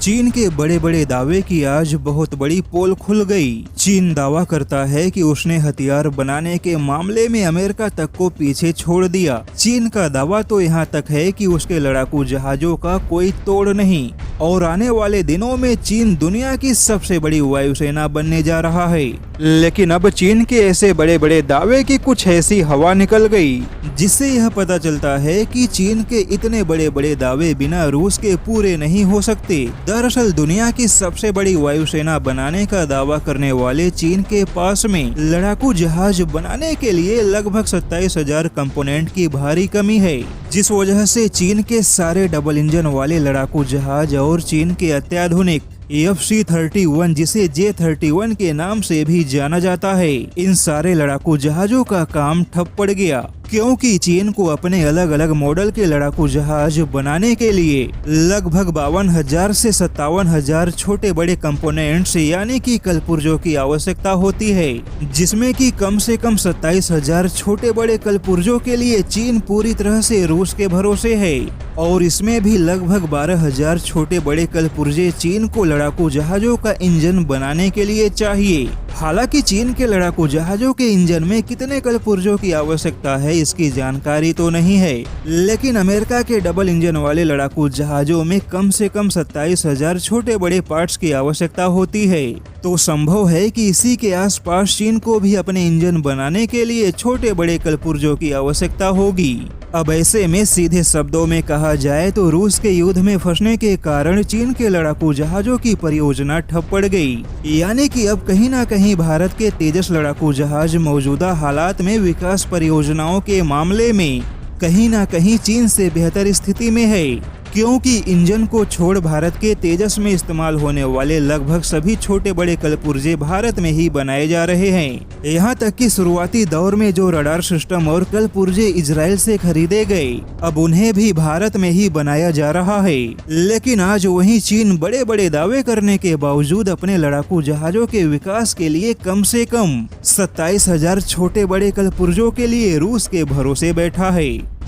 चीन के बड़े बड़े दावे की आज बहुत बड़ी पोल खुल गई। चीन दावा करता है कि उसने हथियार बनाने के मामले में अमेरिका तक को पीछे छोड़ दिया। चीन का दावा तो यहाँ तक है कि उसके लड़ाकू जहाजों का कोई तोड़ नहीं और आने वाले दिनों में चीन दुनिया की सबसे बड़ी वायुसेना बनने जा रहा है। लेकिन अब चीन के ऐसे बड़े बड़े दावे की कुछ ऐसी हवा निकल गई जिससे यह पता चलता है कि चीन के इतने बड़े बड़े दावे बिना रूस के पूरे नहीं हो सकते। दरअसल दुनिया की सबसे बड़ी वायुसेना बनाने का दावा करने वाले चीन के पास में लड़ाकू जहाज बनाने के लिए लगभग 27,000 कंपोनेंट की भारी कमी है, जिस वजह से चीन के सारे डबल इंजन वाले लड़ाकू जहाज और चीन के अत्याधुनिक FC-31 जिसे J-31 के नाम से भी जाना जाता है, इन सारे लड़ाकू जहाजों का काम ठप पड़ गया क्योंकि चीन को अपने अलग अलग मॉडल के लड़ाकू जहाज बनाने के लिए लगभग 52,000 से 57,000 छोटे बड़े कंपोनेंट्स यानी कि कलपुर्जों की आवश्यकता होती है, जिसमें कि कम से कम 27,000 छोटे बड़े कलपुर्जों के लिए चीन पूरी तरह से रूस के भरोसे है और इसमें भी लगभग 12,000 छोटे बड़े कलपुर्जे चीन को लड़ाकू जहाजों का इंजन बनाने के लिए चाहिए। हालांकि चीन के लड़ाकू जहाजों के इंजन में कितने कलपुर्जों की आवश्यकता है इसकी जानकारी तो नहीं है, लेकिन अमेरिका के डबल इंजन वाले लड़ाकू जहाजों में कम से कम 27,000 छोटे बड़े पार्ट्स की आवश्यकता होती है। तो संभव है कि इसी के आसपास चीन को भी अपने इंजन बनाने के लिए छोटे बड़े कलपुर्जों की आवश्यकता होगी। अब ऐसे में सीधे शब्दों में कहा जाए तो रूस के युद्ध में फंसने के कारण चीन के लड़ाकू जहाजों की परियोजना ठप पड़ गई, यानी कि अब कहीं न कहीं भारत के तेजस लड़ाकू जहाज मौजूदा हालात में विकास परियोजनाओं के मामले में कहीं न कहीं चीन से बेहतर स्थिति में है, क्योंकि इंजन को छोड़ भारत के तेजस में इस्तेमाल होने वाले लगभग सभी छोटे बड़े कलपुर्जे भारत में ही बनाए जा रहे हैं। यहाँ तक कि शुरुआती दौर में जो रडार सिस्टम और कलपुर्जे इजराइल से खरीदे गए, अब उन्हें भी भारत में ही बनाया जा रहा है। लेकिन आज वही चीन बड़े बड़े दावे करने के बावजूद अपने लड़ाकू जहाजों के विकास के लिए कम से कम 27,000 छोटे बड़े कलपुर्जों के लिए रूस के भरोसे बैठा है।